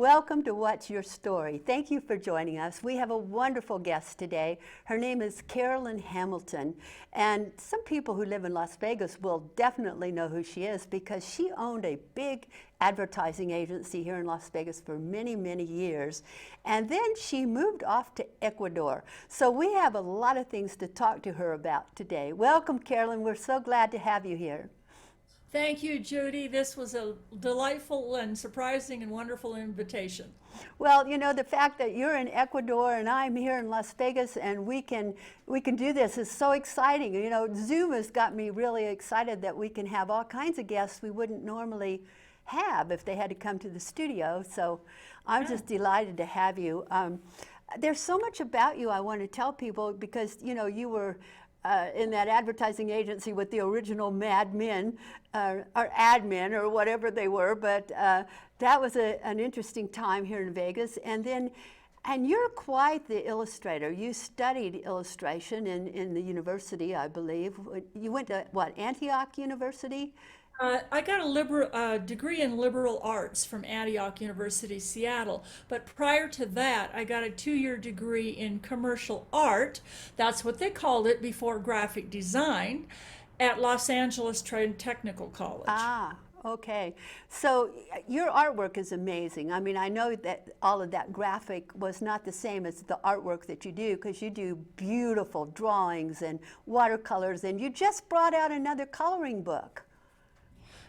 welcome to What's Your Story. Thank you for joining us. We have a wonderful guest today. Her name is Carolyn Hamilton, and some people who live in Las Vegas will definitely know who she is because she owned a big advertising agency here in Las Vegas for many, many years, and then she moved off to Ecuador. So we have a lot of things to talk to her about today. Welcome, Carolyn. We're so glad to have you here. Thank you, Judy. This was a delightful and surprising and wonderful invitation. Well, you know, the fact that you're in Ecuador and I'm here in Las Vegas and we can do this is so exciting. You know, Zoom has got me really excited that we can have all kinds of guests we wouldn't normally have if they had to come to the studio. So I'm just delighted to have you. There's so much about you I want to tell people because, you know, you were in that advertising agency with the original Mad Men, or admin, or whatever they were, but that was an interesting time here in Vegas. And you're quite the illustrator. You studied illustration in the university, I believe. You went to, what, Antioch University? I got a degree in liberal arts from Antioch University, Seattle. But prior to that, I got a 2-year degree in commercial art. That's what they called it before graphic design at Los Angeles Trade and Technical College. Ah, okay. So your artwork is amazing. I mean, I know that all of that graphic was not the same as the artwork that you do because you do beautiful drawings and watercolors, and you just brought out another coloring book.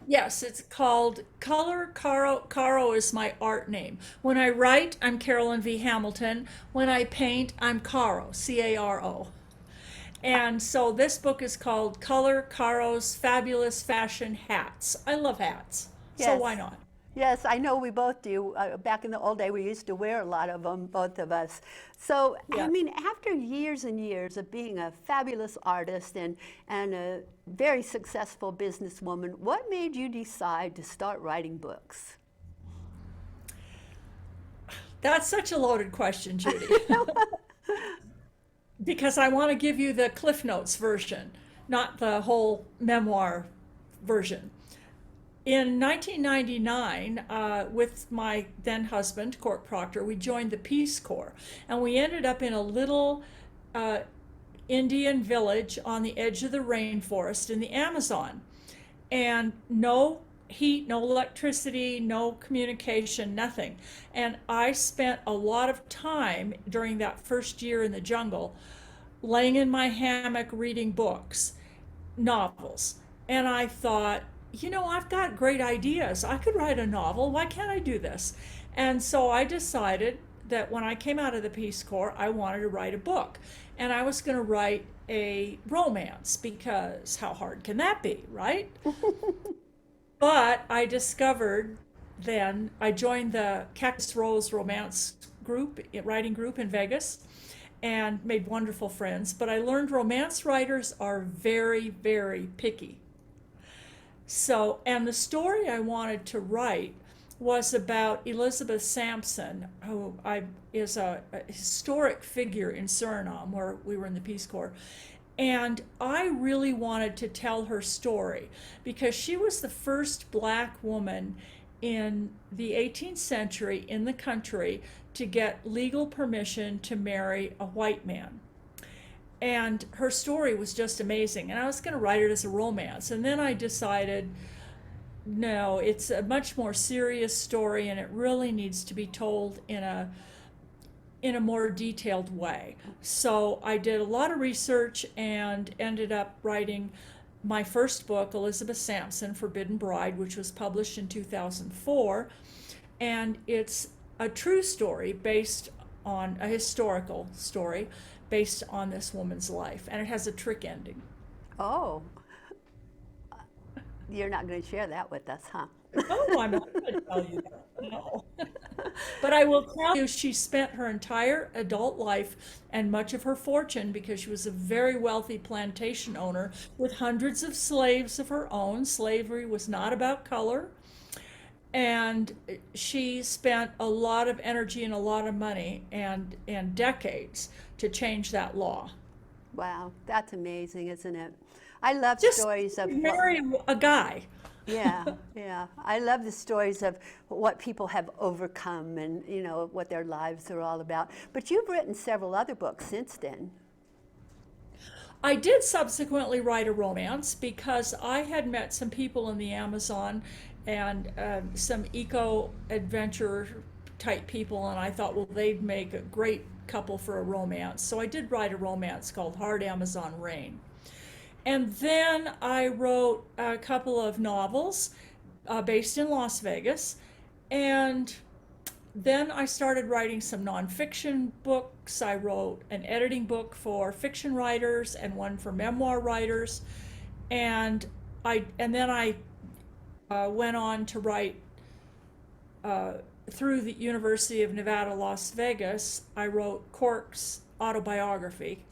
Yes, it's called Color Caro. Caro is my art name. When I write, I'm Carolyn V. Hamilton. When I paint, I'm Caro, C-A-R-O. And so this book is called Color Caro's Fabulous Fashion Hats. I love hats, so Yes. why not? Yes, I know we both do. Back in the old day, we used to wear a lot of them, both of us. So, Yeah. I mean, after years and years of being a fabulous artist and a very successful businesswoman, what made you decide to start writing books? That's such a loaded question, Judy. Because I want to give you the Cliff Notes version, not the whole memoir version. In 1999, with my then husband, Court Proctor, we joined the Peace Corps, and we ended up in a little Indian village on the edge of the rainforest in the Amazon. And no heat, no electricity, no communication, nothing. And I spent a lot of time during that first year in the jungle laying in my hammock reading books, novels. And I thought, you know, I've got great ideas. I could write a novel. Why can't I do this? And so I decided that when I came out of the Peace Corps, I wanted to write a book. And I was going to write a romance because how hard can that be, right? But I discovered then, I joined the Cactus Rose romance group, writing group in Vegas, and made wonderful friends. But I learned romance writers are very, very picky. So, and the story I wanted to write was about Elizabeth Sampson, who is a historic figure in Suriname, where we were in the Peace Corps. And I really wanted to tell her story because she was the first Black woman in the 18th century in the country to get legal permission to marry a white man. And her story was just amazing. And I was going to write it as a romance. And then I decided, no, it's a much more serious story and it really needs to be told in a more detailed way. So I did a lot of research and ended up writing my first book, Elizabeth Sampson, Forbidden Bride, which was published in 2004. And it's a true story based on a historical story based on this woman's life, and it has a trick ending. Oh, you're not going to share that with us, huh? Oh, I'm not going to tell you that, no. But I will tell you, she spent her entire adult life and much of her fortune, because she was a very wealthy plantation owner with hundreds of slaves of her own. Slavery was not about color. And she spent a lot of energy and a lot of money and decades to change that law. Wow, that's amazing, isn't it? I love Just stories of marry a guy. Yeah, yeah. I love the stories of what people have overcome and, you know, what their lives are all about. But you've written several other books since then. I did subsequently write a romance because I had met some people in the Amazon and some eco adventure type people, and I thought, well, they'd make a great couple for a romance. So I did write a romance called Hard Amazon Rain. And then I wrote a couple of novels based in Las Vegas. And then I started writing some nonfiction books. I wrote an editing book for fiction writers and one for memoir writers. And then I went on to write uh, through the University of Nevada, Las Vegas. I wrote Cork's autobiography,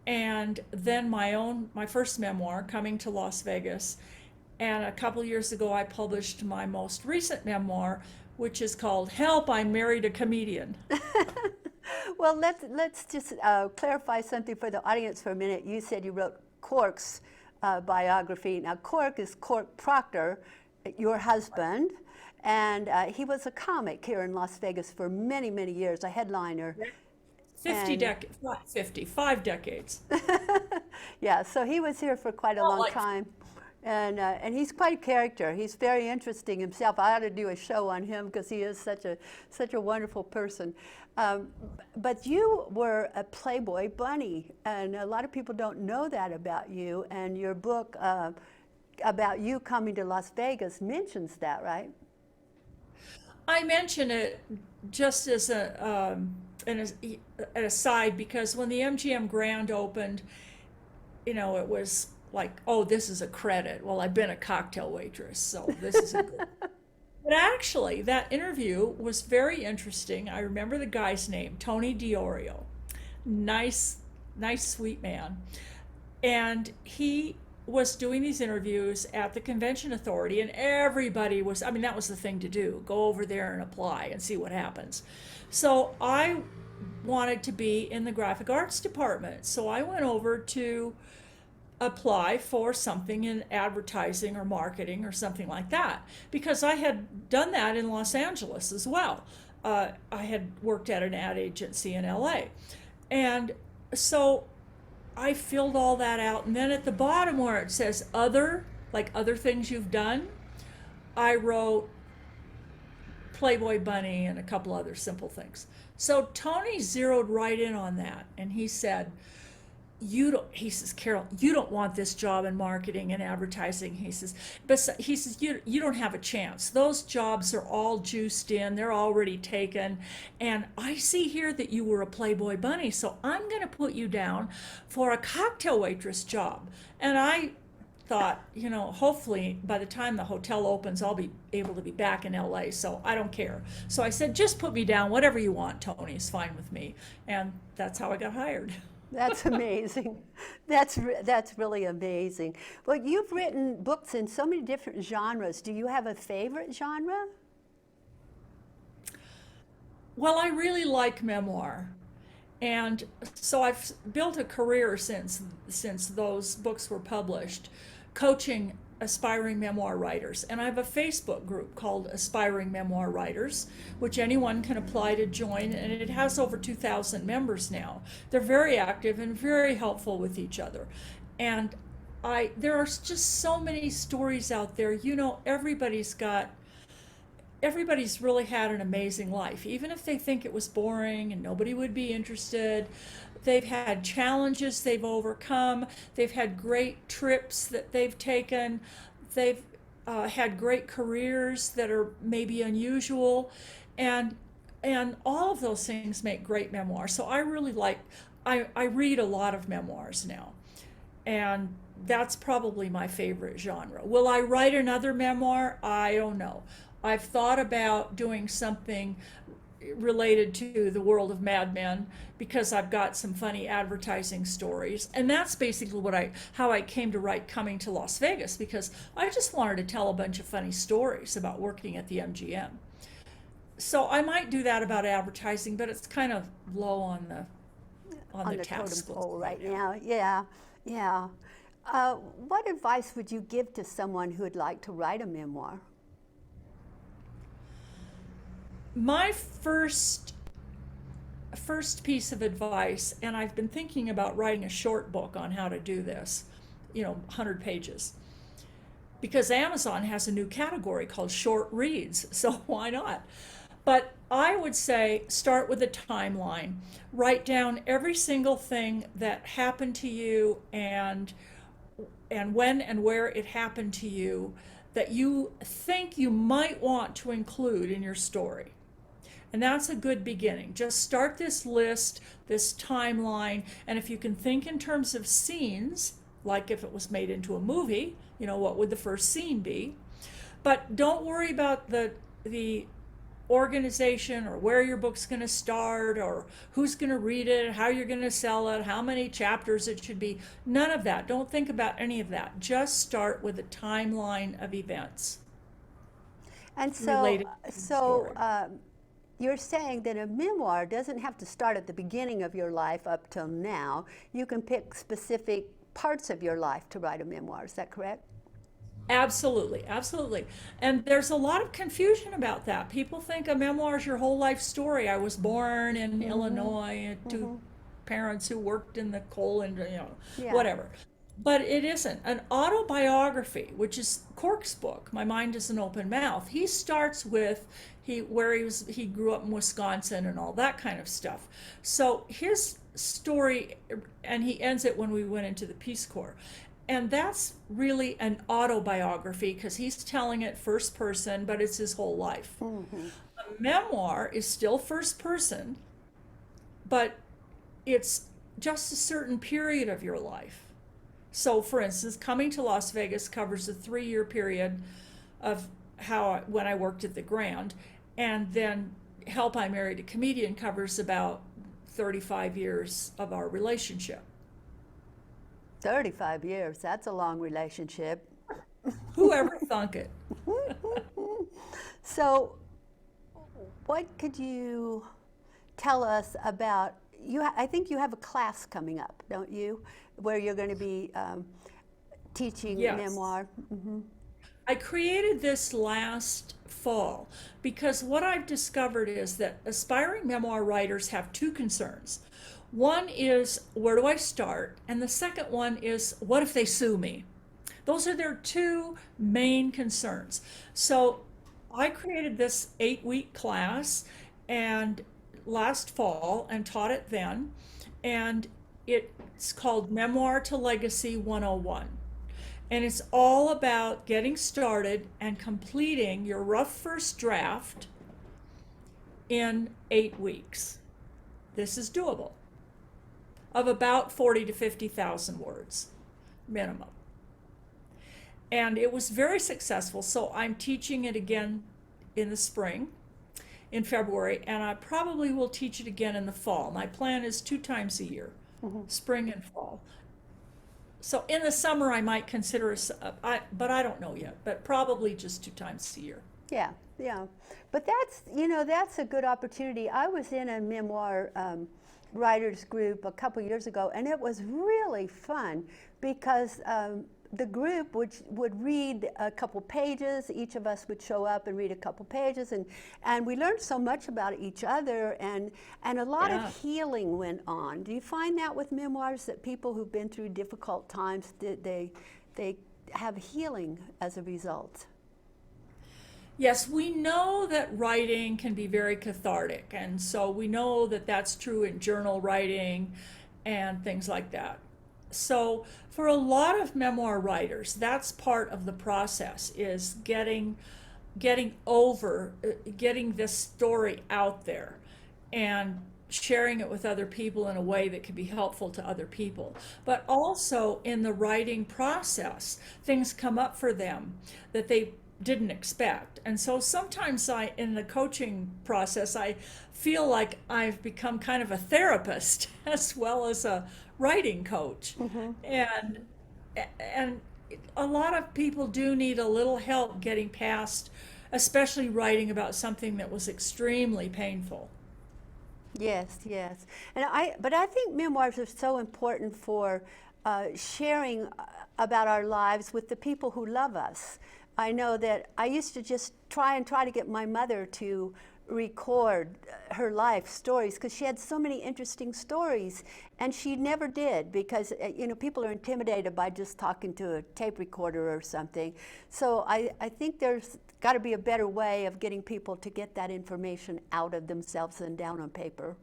and then my first memoir, Coming to Las Vegas. And a couple years ago, I published my most recent memoir, which is called Help, I Married a Comedian. Well, let's just clarify something for the audience for a minute. You said you wrote Cork's biography. Now, Cork is Cork Proctor, your husband, and he was a comic here in Las Vegas for many, many years, a headliner. 50 And decades, not 50, 5 decades. yeah, so he was here for quite a Well, long like, time. And he's quite a character. He's very interesting himself. I ought to do a show on him because he is such a wonderful person. But you were a Playboy bunny, and a lot of people don't know that about you. And your book about you coming to Las Vegas mentions that, right? I mention it just as an aside because when the MGM Grand opened, you know, it was like, oh, this is a credit. Well, I've been a cocktail waitress, so this is a good. But actually, that interview was very interesting. I remember the guy's name, Tony Diorio. Nice, nice, sweet man. And he was doing these interviews at the Convention Authority, and everybody was, I mean, that was the thing to do, go over there and apply and see what happens. So I wanted to be in the graphic arts department. So I went over to apply for something in advertising or marketing or something like that because I had done that in Los Angeles as well. I had worked at an ad agency in LA. And so I filled all that out. And then at the bottom where it says other, like other things you've done, I wrote Playboy Bunny and a couple other simple things. So Tony zeroed right in on that. And he said, he says, Carol, you don't want this job in marketing and advertising. He says, but he says, you don't have a chance. Those jobs are all juiced in. They're already taken. And I see here that you were a Playboy bunny. So I'm going to put you down for a cocktail waitress job. And I thought, you know, hopefully by the time the hotel opens, I'll be able to be back in LA. So I don't care. So I said, just put me down. Whatever you want, Tony, is fine with me. And that's how I got hired. That's amazing. That's really amazing. Well, you've written books in so many different genres. Do you have a favorite genre? Well, I really like memoir. And so I've built a career since those books were published, coaching aspiring memoir writers. And I have a Facebook group called Aspiring Memoir Writers, which anyone can apply to join, and it has over 2,000 members now. They're very active and very helpful with each other. And there are just so many stories out there. You know, everybody's really had an amazing life. Even if they think it was boring and nobody would be interested, they've had challenges they've overcome. They've had great trips that they've taken. They've had great careers that are maybe unusual. And all of those things make great memoirs. So I really I read a lot of memoirs now. And that's probably my favorite genre. Will I write another memoir? I don't know. I've thought about doing something related to the world of Mad Men because I've got some funny advertising stories. And that's basically how I came to write Coming to Las Vegas, because I just wanted to tell a bunch of funny stories about working at the MGM. So I might do that about advertising, but it's kind of low on the On the task totem list pole right now. now. Yeah, yeah. What advice would you give to someone who would like to write a memoir? My first piece of advice, and I've been thinking about writing a short book on how to do this, 100 pages, because Amazon has a new category called short reads, so why not? But I would say start with a timeline. Write down every single thing that happened to you and when and where it happened to you that you think you might want to include in your story. And that's a good beginning. Just start this list, this timeline, and if you can think in terms of scenes, like if it was made into a movie, what would the first scene be? But don't worry about the organization or where your book's going to start or who's going to read it, how you're going to sell it, how many chapters it should be. None of that. Don't think about any of that. Just start with a timeline of events. And related to the story. You're saying that a memoir doesn't have to start at the beginning of your life up till now. You can pick specific parts of your life to write a memoir. Is that correct? Absolutely, absolutely. And there's a lot of confusion about that. People think a memoir is your whole life story. I was born in Illinois to parents who worked in the coal and Yeah. whatever. But it isn't. An autobiography, which is Cork's book, My Mind is an Open Mouth, he starts with he grew up in Wisconsin and all that kind of stuff. So his story, and he ends it when we went into the Peace Corps. And that's really an autobiography because he's telling it first person, but it's his whole life. A memoir is still first person, but it's just a certain period of your life. So, for instance, Coming to Las Vegas covers a 3-year period of when I worked at the Grand, and then Help, I Married a Comedian covers about 35 years of our relationship. 35 years, that's a long relationship. Whoever thunk it? So, what could you tell us about, I think you have a class coming up, don't you, where you're going to be teaching Yes. memoir? I created this last fall because what I've discovered is that aspiring memoir writers have two concerns. One is, where do I start? And the second one is, what if they sue me? Those are their two main concerns. So I created this 8-week class and last fall and taught it then. And it's called Memoir to Legacy 101. And it's all about getting started and completing your rough first draft in 8 weeks. This is doable, of about 40 to 50,000 words minimum. And it was very successful, so I'm teaching it again in the spring, in February, and I probably will teach it again in the fall. My plan is 2 times a year, spring and fall. So in the summer I might consider, but I don't know yet, but probably just 2 times a year. Yeah, yeah. But that's a good opportunity. I was in a memoir writers group a couple years ago, and it was really fun because the group would read a couple pages. Each of us would show up and read a couple pages, and we learned so much about each other, and a lot of healing went on. Do you find that with memoirs, that people who've been through difficult times, they have healing as a result? Yes, we know that writing can be very cathartic, and so we know that that's true in journal writing and things like that. So for a lot of memoir writers, that's part of the process, is getting this story out there and sharing it with other people in a way that can be helpful to other people. But also in the writing process, things come up for them that they didn't expect. And so sometimes in the coaching process, I feel like I've become kind of a therapist as well as a writing coach. And a lot of people do need a little help getting past, especially writing about something that was extremely painful. Yes, yes. But I think memoirs are so important for sharing about our lives with the people who love us. I know that I used to just try to get my mother to record her life stories because she had so many interesting stories, and she never did because people are intimidated by just talking to a tape recorder or something. So I think there's got to be a better way of getting people to get that information out of themselves and down on paper.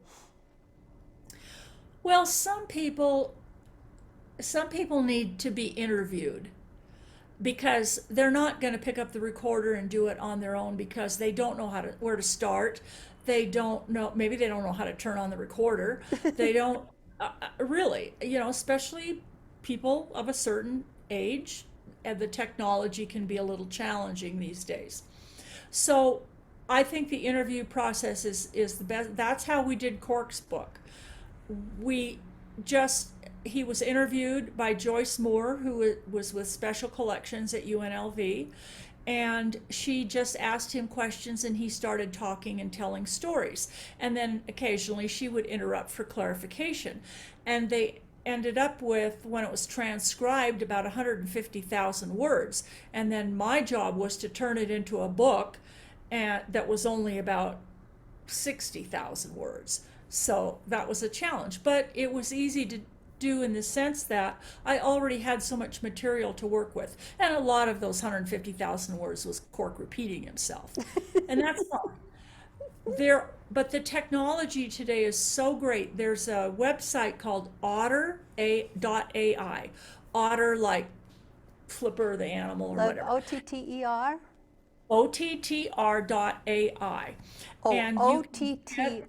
Well, some people need to be interviewed because they're not going to pick up the recorder and do it on their own because they don't know where to start. They don't know, maybe they don't know how to turn on the recorder. They don't really, especially people of a certain age, and the technology can be a little challenging these days. So I think the interview process is the best. That's how we did Cork's book. He was interviewed by Joyce Moore, who was with Special Collections at UNLV, and she just asked him questions and he started talking and telling stories. And then occasionally she would interrupt for clarification. And they ended up with, when it was transcribed, about 150,000 words. And then my job was to turn it into a book that was only about 60,000 words. So that was a challenge, but it was easy to do in the sense that I already had so much material to work with. And a lot of those 150,000 words was Cork repeating himself. And that's fine. But the technology today is so great. There's a website called otter.ai. Otter like Flipper the animal or whatever. OTTER? OTTR.ai. Oh, And OTTR.ai.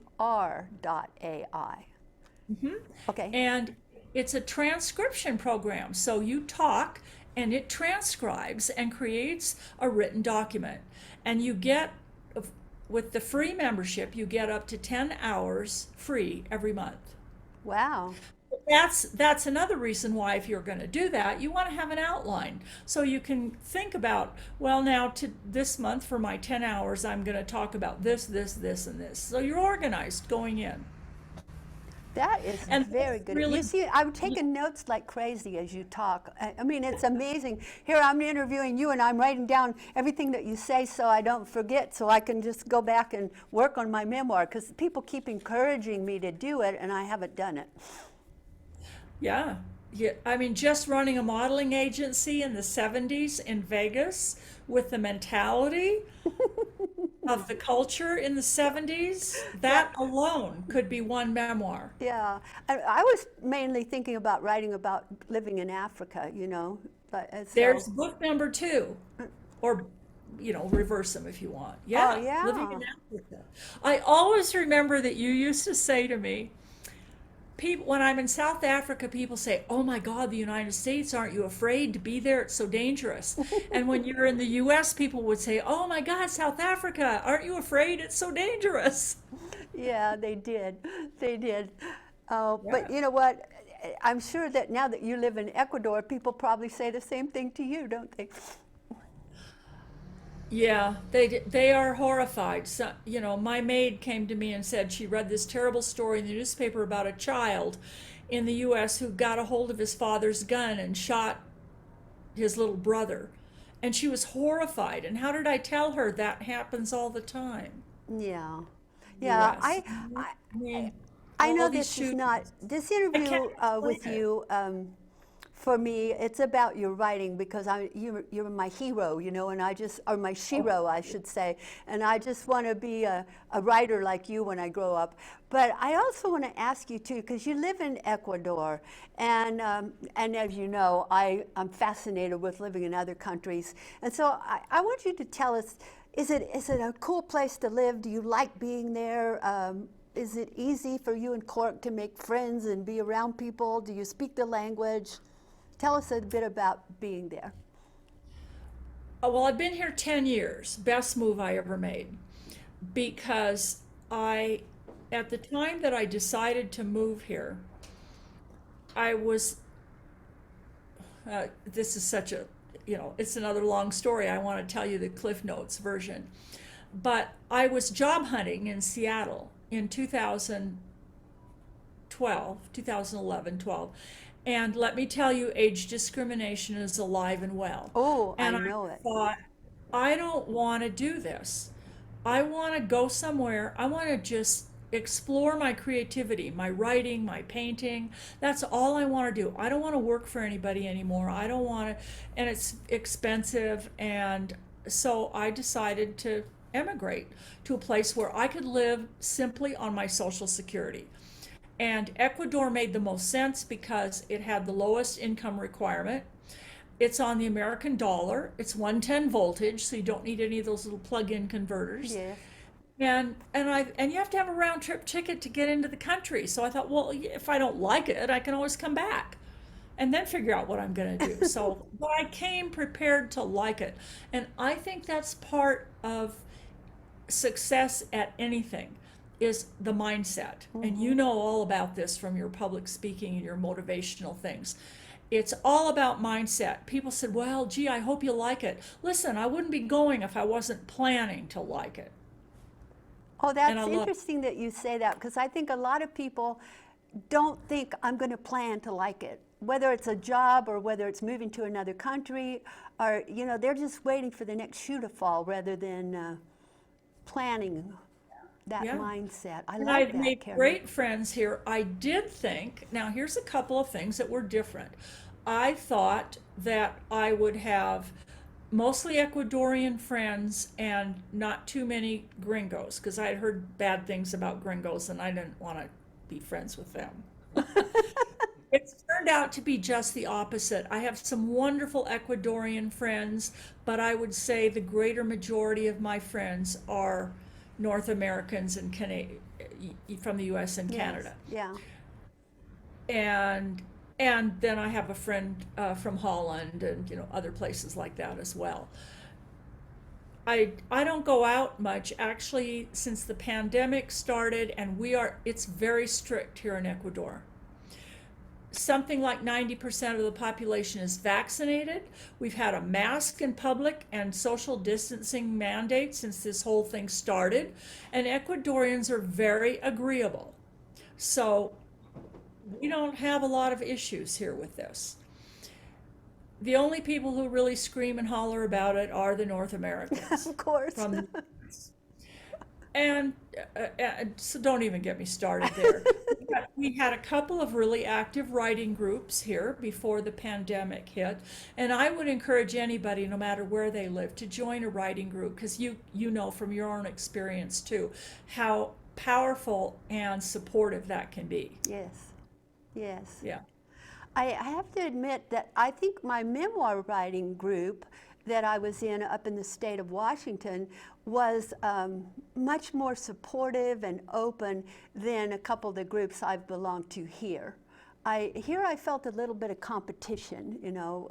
Mm-hmm. Okay. And it's a transcription program. So you talk and it transcribes and creates a written document. And you get, with the free membership, you get up to 10 hours free every month. Wow. That's another reason why, if you're going to do that, you want to have an outline so you can think about, well, now to this month for my 10 hours, I'm going to talk about this, this, this, and this. So you're organized going in. That is very good. Really, you see, I'm taking notes like crazy as you talk. I mean, it's amazing. Here I'm interviewing you and I'm writing down everything that you say so I don't forget, so I can just go back and work on my memoir, because people keep encouraging me to do it and I haven't done it. Yeah. I mean, just running a modeling agency in the 70s in Vegas with the mentality of the culture in the 70s, that alone could be one memoir. Yeah, I was mainly thinking about writing about living in Africa, But There's book number 2, or reverse them if you want. Yeah, oh, yeah. Living in Africa. I always remember that you used to say to me, when I'm in South Africa, people say, "Oh my God, the United States, aren't you afraid to be there? It's so dangerous." And when you're in the US, people would say, "Oh my God, South Africa, aren't you afraid? It's so dangerous." Yeah, they did. They did. Yeah. But you know what? I'm sure that now that you live in Ecuador, people probably say the same thing to you, don't they? Yeah, they are horrified. So, my maid came to me and said she read this terrible story in the newspaper about a child in the US who got a hold of his father's gun and shot his little brother. And she was horrified. And how did I tell her that happens all the time? Yeah. Yeah, US. I know all these this is shootings. not, this interview with explain it. you, for me, it's about your writing, because you're my hero, and or my shiro, I should say, and I just want to be a writer like you when I grow up. But I also want to ask you too, because you live in Ecuador, and as you know, I'm fascinated with living in other countries, and so I want you to tell us, is it a cool place to live? Do you like being there? Is it easy for you in Cork to make friends and be around people? Do you speak the language? Tell us a bit about being there. Well, I've been here 10 years. Best move I ever made. Because at the time that I decided to move here, I was, this is such a, it's another long story. I want to tell you the Cliff Notes version. But I was job hunting in Seattle in 2011, 12. And let me tell you, age discrimination is alive and well. Oh, I And I know it. thought, I don't want to do this. I want to go somewhere. I want to just explore my creativity, my writing, my painting. That's all I want to do. I don't want to work for anybody anymore. I don't want to, and it's expensive. And so I decided to emigrate to a place where I could live simply on my Social Security. And Ecuador made the most sense because it had the lowest income requirement. It's on the American dollar. It's 110 voltage, so you don't need any of those little plug-in converters. Yes. And you have to have a round trip ticket to get into the country. So I thought, well, if I don't like it, I can always come back and then figure out what I'm going to do. So but I came prepared to like it. And I think that's part of success at anything is the mindset. And you know all about this from your public speaking and your motivational things. It's all about mindset. People said, well, gee, I hope you like it. Listen, I wouldn't be going if I wasn't planning to like it. Oh, And I that's love, interesting that you say that, because I think a lot of people don't think I'm going to plan to like it, whether it's a job or whether it's moving to another country, or they're just waiting for the next shoe to fall rather than planning that yeah. mindset. I And love I've that, made Carolyn. great friends here. I did think, now here's a couple of things that were different. I thought that I would have mostly Ecuadorian friends and not too many gringos, because I had heard bad things about gringos and I didn't want to be friends with them. It's turned out to be just the opposite. I have some wonderful Ecuadorian friends, but I would say the greater majority of my friends are North Americans and from the US and Yes. Canada. Yeah. And then I have a friend from Holland and other places like that as well. I don't go out much actually since the pandemic started, and it's very strict here in Ecuador. Something like 90% of the population is vaccinated. We've had a mask in public and social distancing mandate since this whole thing started, and Ecuadorians are very agreeable. So we don't have a lot of issues here with this. The only people who really scream and holler about it are the North Americans. Of course. From and so don't even get me started there. We had a couple of really active writing groups here before the pandemic hit, and I would encourage anybody, no matter where they live, to join a writing group, because you know from your own experience too how powerful and supportive that can be. Yes. Yes. Yeah. I have to admit that I think my memoir writing group that I was in up in the state of Washington was much more supportive and open than a couple of the groups I've belonged to here. Here I felt a little bit of competition,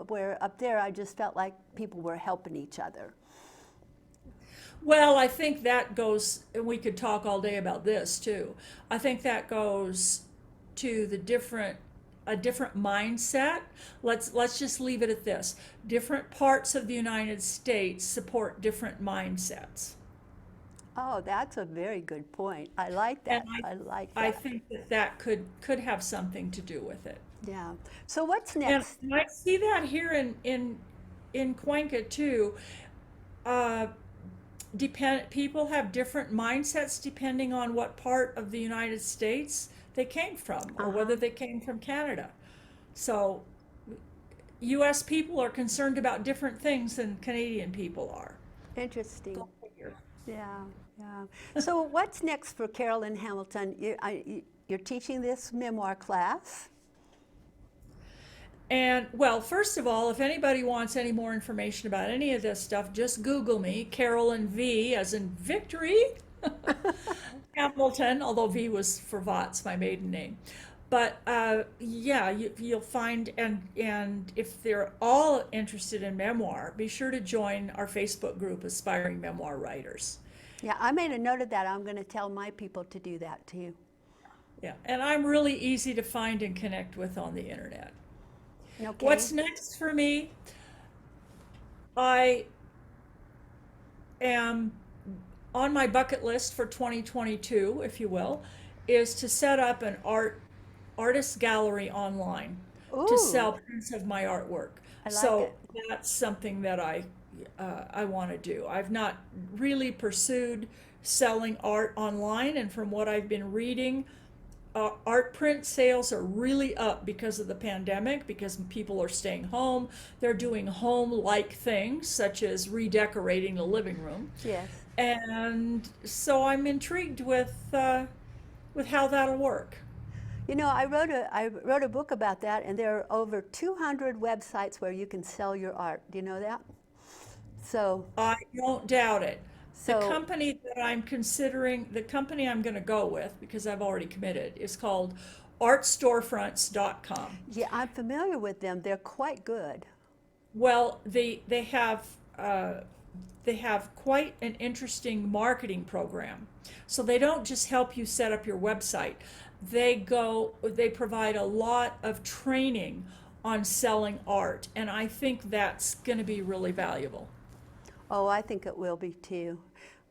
where up there I just felt like people were helping each other. Well, I think that goes, and we could talk all day about this too. I think that goes to a different mindset. Let's just leave it at this. Different parts of the United States support different mindsets. Oh, that's a very good point. I like that. And I like I that. think that could have something to do with it. Yeah. So what's And next? I see that here in Cuenca too. People have different mindsets depending on what part of the United States they came from, or whether they came from Canada. So US people are concerned about different things than Canadian people are. Interesting. Go figure. Yeah, yeah. So what's next for Carolyn Hamilton? You're teaching this memoir class. And well, first of all, if anybody wants any more information about any of this stuff, just Google me, Carolyn V, as in victory, Hamilton, although V was for Vots, my maiden name. But yeah, you'll find, and if they're all interested in memoir, be sure to join our Facebook group, Aspiring Memoir Writers. Yeah, I made a note of that. I'm going to tell my people to do that too. Yeah, and I'm really easy to find and connect with on the internet. Okay. What's next for me? I am on my bucket list for 2022, if you will, is to set up an artist gallery online. to Ooh, sell prints of my artwork. I like So it. that's something that I want to do. I've not really pursued selling art online, and from what I've been reading, art print sales are really up because of the pandemic, because people are staying home. They're doing home-like things, such as redecorating the living room. Yes. And so I'm intrigued with how that'll work. You know, I wrote a book about that, and there are over 200 websites where you can sell your art. Do you know that? So, I don't doubt it. The so company that I'm considering, the company I'm going to go with, because I've already committed, is called artstorefronts.com. yeah, I'm familiar with them. They're quite good. Well, they have quite an interesting marketing program. So they don't just help you set up your website. They provide a lot of training on selling art, and I think that's going to be really valuable. Oh, I think it will be too.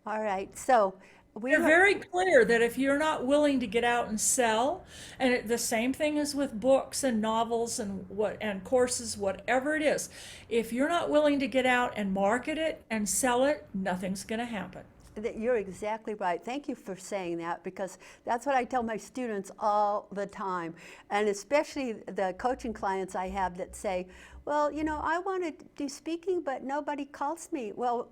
All right, so we They're are, very clear that if you're not willing to get out and sell, and the same thing is with books and novels and courses, whatever it is, if you're not willing to get out and market it and sell it, nothing's going to happen. you're exactly right. Thank you for saying that, because that's what I tell my students all the time, and especially the coaching clients I have that say, well, you know, I want to do speaking, but nobody calls me. Well,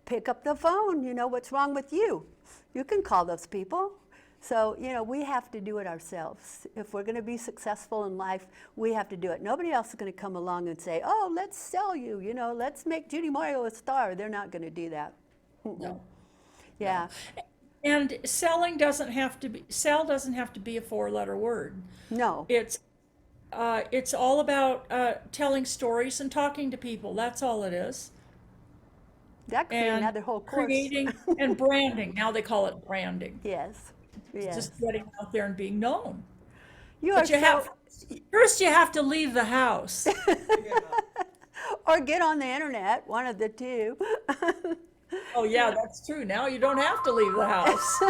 pick up the phone. You know, what's wrong with you? You can call those people. So, you know, we have to do it ourselves. If we're going to be successful in life, we have to do it. Nobody else is going to come along and say, oh, let's sell you, you know, let's make Judy Mario a star. They're not going to do that. No. Yeah. And sell doesn't have to be a four-letter word. No. It's all about telling stories and talking to people. That's all it is. That could be And another whole course. creating and branding. Now they call it branding. Yes. Yes. Just getting out there and being known. You are But you so, have first you have to leave the house. or get on the internet, one of the two. Oh yeah, that's true. Now you don't have to leave the house.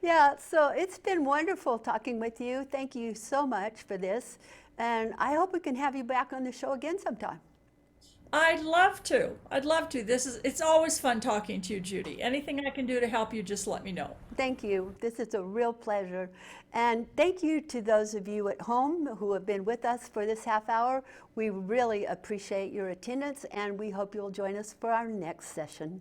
Yeah, so it's been wonderful talking with you. Thank you so much for this. And I hope we can have you back on the show again sometime. I'd love to. I'd love to. It's always fun talking to you, Judy. Anything I can do to help you, just let me know. Thank you. This is a real pleasure. And thank you to those of you at home who have been with us for this half hour. We really appreciate your attendance, and we hope you'll join us for our next session.